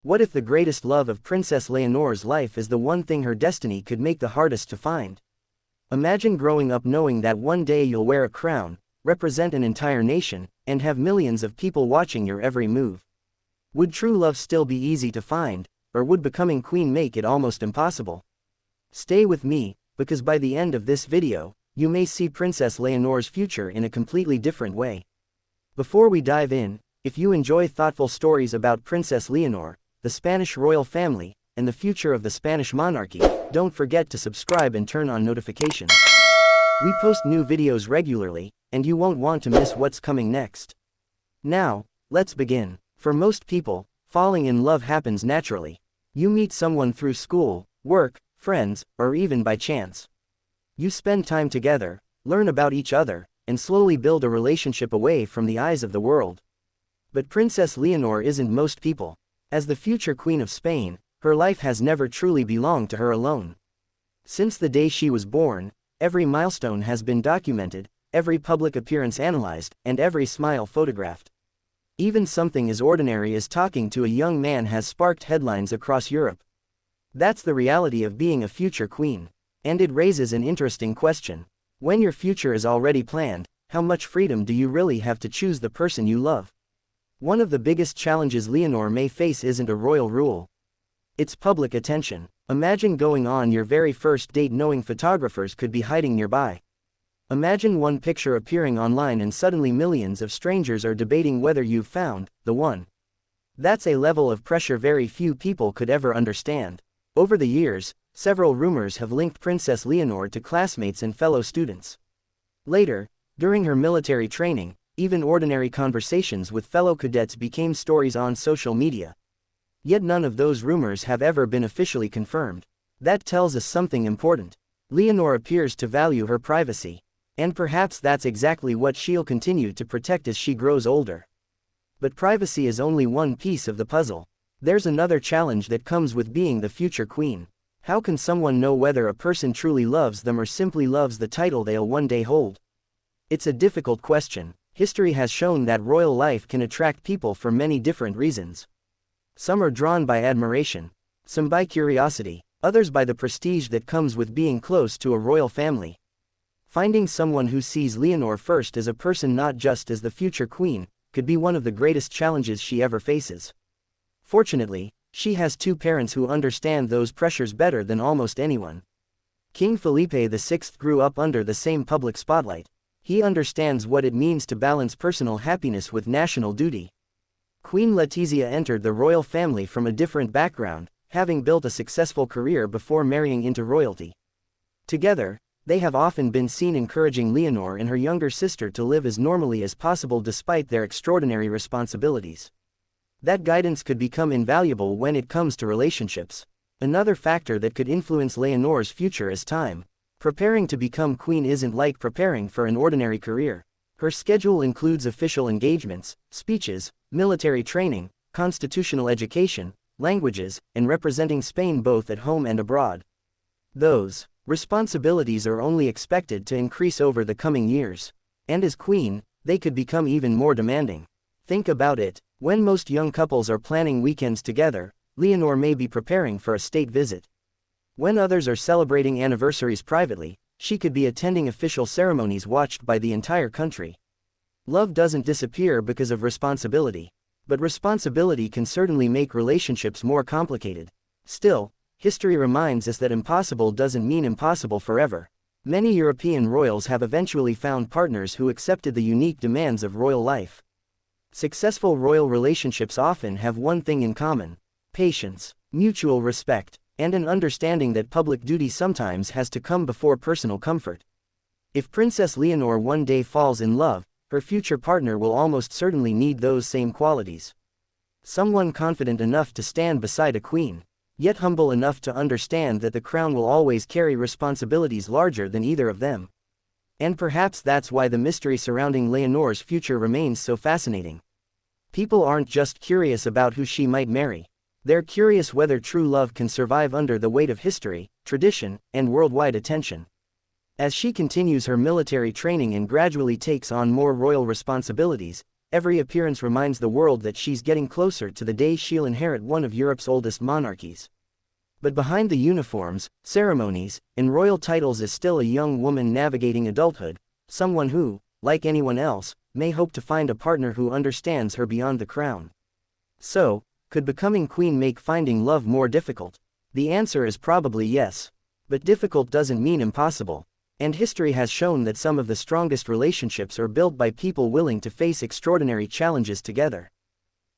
What if the greatest love of Princess Leonor's life is the one thing her destiny could make the hardest to find? Imagine growing up knowing that one day you'll wear a crown, represent an entire nation, and have millions of people watching your every move. Would true love still be easy to find, or would becoming queen make it almost impossible? Stay with me, because by the end of this video, you may see Princess Leonor's future in a completely different way. Before we dive in, if you enjoy thoughtful stories about Princess Leonor, the Spanish royal family, and the future of the Spanish monarchy, don't forget to subscribe and turn on notifications. We post new videos regularly, and you won't want to miss what's coming next. Now, let's begin. For most people, falling in love happens naturally. You meet someone through school, work, friends, or even by chance. You spend time together, learn about each other, and slowly build a relationship away from the eyes of the world. But Princess Leonor isn't most people. As the future Queen of Spain, her life has never truly belonged to her alone. Since the day she was born, every milestone has been documented, every public appearance analyzed, and every smile photographed. Even something as ordinary as talking to a young man has sparked headlines across Europe. That's the reality of being a future queen. And it raises an interesting question. When your future is already planned, how much freedom do you really have to choose the person you love? One of the biggest challenges Leonor may face isn't a royal rule. It's public attention. Imagine going on your very first date knowing photographers could be hiding nearby. Imagine one picture appearing online and suddenly millions of strangers are debating whether you've found the one. That's a level of pressure very few people could ever understand. Over the years, several rumors have linked Princess Leonor to classmates and fellow students. Later, during her military training, even ordinary conversations with fellow cadets became stories on social media. Yet none of those rumors have ever been officially confirmed. That tells us something important. Leonor appears to value her privacy. And perhaps that's exactly what she'll continue to protect as she grows older. But privacy is only one piece of the puzzle. There's another challenge that comes with being the future queen. How can someone know whether a person truly loves them or simply loves the title they'll one day hold? It's a difficult question. History has shown that royal life can attract people for many different reasons. Some are drawn by admiration, some by curiosity, others by the prestige that comes with being close to a royal family. Finding someone who sees Leonor first as a person, not just as the future queen, could be one of the greatest challenges she ever faces. Fortunately, she has two parents who understand those pressures better than almost anyone. King Felipe VI grew up under the same public spotlight. He understands what it means to balance personal happiness with national duty. Queen Letizia entered the royal family from a different background, having built a successful career before marrying into royalty. Together, they have often been seen encouraging Leonor and her younger sister to live as normally as possible despite their extraordinary responsibilities. That guidance could become invaluable when it comes to relationships. Another factor that could influence Leonor's future is time. Preparing to become queen isn't like preparing for an ordinary career. Her schedule includes official engagements, speeches, military training, constitutional education, languages, and representing Spain both at home and abroad. Those responsibilities are only expected to increase over the coming years. And as queen, they could become even more demanding. Think about it. When most young couples are planning weekends together, Leonor may be preparing for a state visit. When others are celebrating anniversaries privately, she could be attending official ceremonies watched by the entire country. Love doesn't disappear because of responsibility. But responsibility can certainly make relationships more complicated. Still, history reminds us that impossible doesn't mean impossible forever. Many European royals have eventually found partners who accepted the unique demands of royal life. Successful royal relationships often have one thing in common: patience, mutual respect, and an understanding that public duty sometimes has to come before personal comfort. If Princess Leonor one day falls in love, her future partner will almost certainly need those same qualities. Someone confident enough to stand beside a queen, yet humble enough to understand that the crown will always carry responsibilities larger than either of them. And perhaps that's why the mystery surrounding Leonor's future remains so fascinating. People aren't just curious about who she might marry. They're curious whether true love can survive under the weight of history, tradition, and worldwide attention. As she continues her military training and gradually takes on more royal responsibilities, every appearance reminds the world that she's getting closer to the day she'll inherit one of Europe's oldest monarchies. But behind the uniforms, ceremonies, and royal titles is still a young woman navigating adulthood, someone who, like anyone else, may hope to find a partner who understands her beyond the crown. So, could becoming queen make finding love more difficult? The answer is probably yes. But difficult doesn't mean impossible. And history has shown that some of the strongest relationships are built by people willing to face extraordinary challenges together.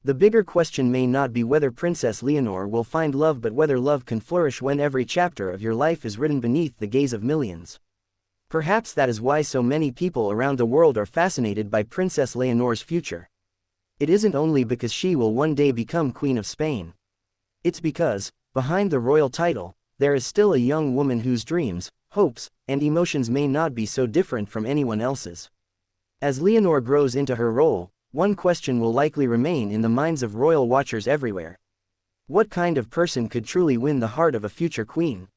The bigger question may not be whether Princess Leonor will find love, but whether love can flourish when every chapter of your life is written beneath the gaze of millions. Perhaps that is why so many people around the world are fascinated by Princess Leonor's future. It isn't only because she will one day become Queen of Spain. It's because, behind the royal title, there is still a young woman whose dreams, hopes, and emotions may not be so different from anyone else's. As Leonor grows into her role, one question will likely remain in the minds of royal watchers everywhere. What kind of person could truly win the heart of a future queen?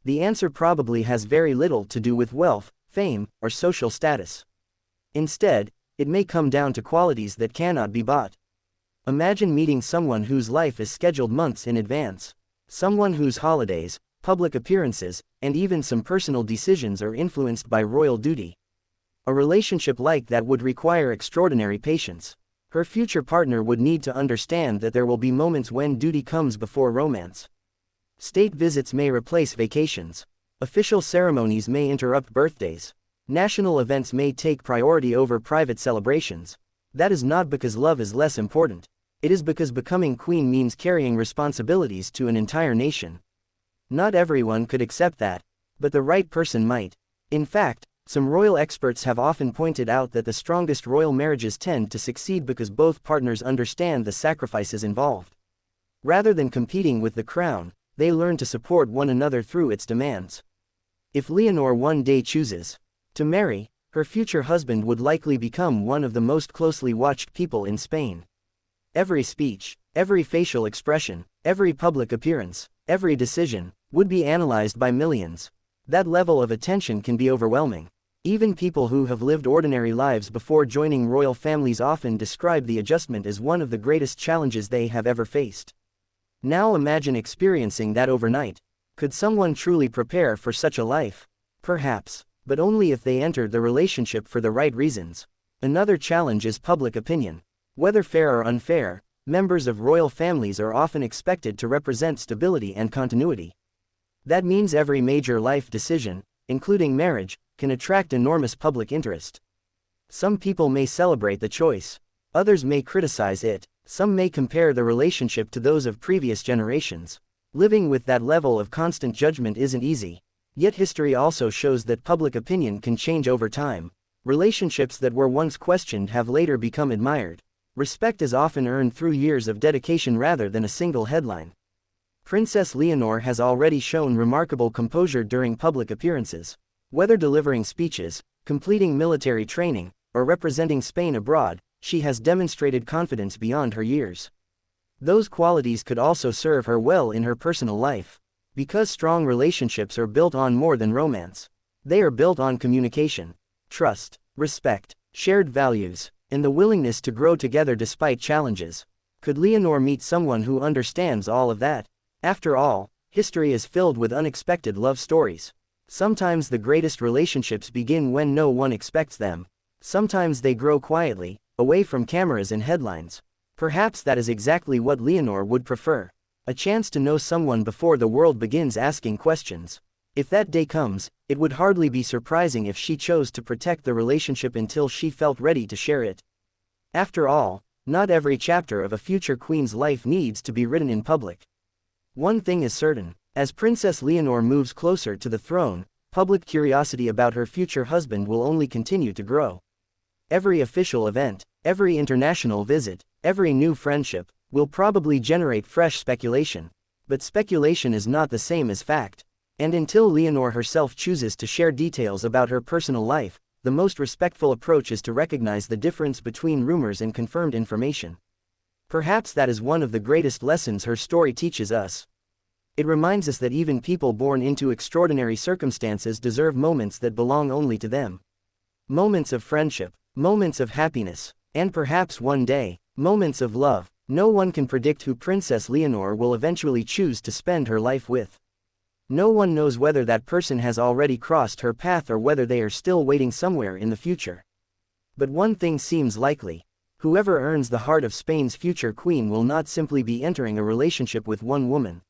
The answer probably has very little to do with wealth, fame, or social status. Instead, it may come down to qualities that cannot be bought. Imagine meeting someone whose life is scheduled months in advance. Someone whose holidays, public appearances, and even some personal decisions are influenced by royal duty. A relationship like that would require extraordinary patience. Her future partner would need to understand that there will be moments when duty comes before romance. State visits may replace vacations. Official ceremonies may interrupt birthdays. National events may take priority over private celebrations. That is not because love is less important. It is because becoming queen means carrying responsibilities to an entire nation. Not everyone could accept that, but the right person might. In fact, some royal experts have often pointed out that the strongest royal marriages tend to succeed because both partners understand the sacrifices involved. Rather than competing with the crown, they learn to support one another through its demands. If Leonor one day chooses to marry, her future husband would likely become one of the most closely watched people in Spain. Every speech, every facial expression, every public appearance, every decision, would be analyzed by millions. That level of attention can be overwhelming. Even people who have lived ordinary lives before joining royal families often describe the adjustment as one of the greatest challenges they have ever faced. Now imagine experiencing that overnight. Could someone truly prepare for such a life? Perhaps, but only if they entered the relationship for the right reasons. Another challenge is public opinion. Whether fair or unfair, members of royal families are often expected to represent stability and continuity. That means every major life decision, including marriage, can attract enormous public interest. Some people may celebrate the choice. Others may criticize it. Some may compare the relationship to those of previous generations. Living with that level of constant judgment isn't easy. Yet history also shows that public opinion can change over time. Relationships that were once questioned have later become admired. Respect is often earned through years of dedication rather than a single headline. Princess Leonor has already shown remarkable composure during public appearances. Whether delivering speeches, completing military training, or representing Spain abroad, she has demonstrated confidence beyond her years. Those qualities could also serve her well in her personal life. Because strong relationships are built on more than romance. They are built on communication, trust, respect, shared values, and the willingness to grow together despite challenges. Could Leonor meet someone who understands all of that? After all, history is filled with unexpected love stories. Sometimes the greatest relationships begin when no one expects them. Sometimes they grow quietly, away from cameras and headlines. Perhaps that is exactly what Leonor would prefer. A chance to know someone before the world begins asking questions. If that day comes, it would hardly be surprising if she chose to protect the relationship until she felt ready to share it. After all, not every chapter of a future queen's life needs to be written in public. One thing is certain, as Princess Leonor moves closer to the throne, public curiosity about her future husband will only continue to grow. Every official event, every international visit, every new friendship, will probably generate fresh speculation. But speculation is not the same as fact. And until Leonor herself chooses to share details about her personal life, the most respectful approach is to recognize the difference between rumors and confirmed information. Perhaps that is one of the greatest lessons her story teaches us. It reminds us that even people born into extraordinary circumstances deserve moments that belong only to them. Moments of friendship, moments of happiness, And perhaps one day, moments of love. No one can predict who Princess Leonor will eventually choose to spend her life with. No one knows whether that person has already crossed her path or whether they are still waiting somewhere in the future. But one thing seems likely. Whoever earns the heart of Spain's future queen will not simply be entering a relationship with one woman.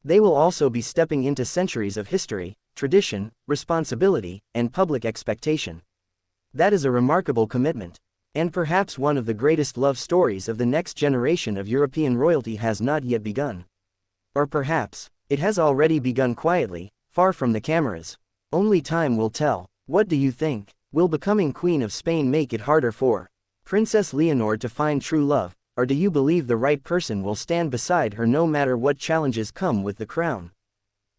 They will also be stepping into centuries of history, tradition, responsibility, and public expectation. That is a remarkable commitment. And perhaps one of the greatest love stories of the next generation of European royalty has not yet begun. Or perhaps, it has already begun quietly, far from the cameras. Only time will tell. What do you think? Will becoming Queen of Spain make it harder for Princess Leonor to find true love, or do you believe the right person will stand beside her no matter what challenges come with the crown?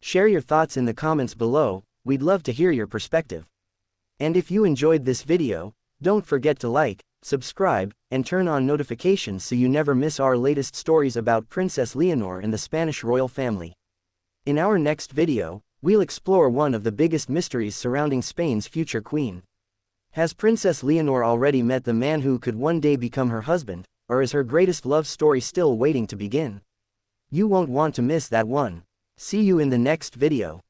Share your thoughts in the comments below, we'd love to hear your perspective. And if you enjoyed this video, don't forget to like, subscribe, and turn on notifications so you never miss our latest stories about Princess Leonor and the Spanish royal family. In our next video, we'll explore one of the biggest mysteries surrounding Spain's future queen. Has Princess Leonor already met the man who could one day become her husband, or is her greatest love story still waiting to begin? You won't want to miss that one. See you in the next video.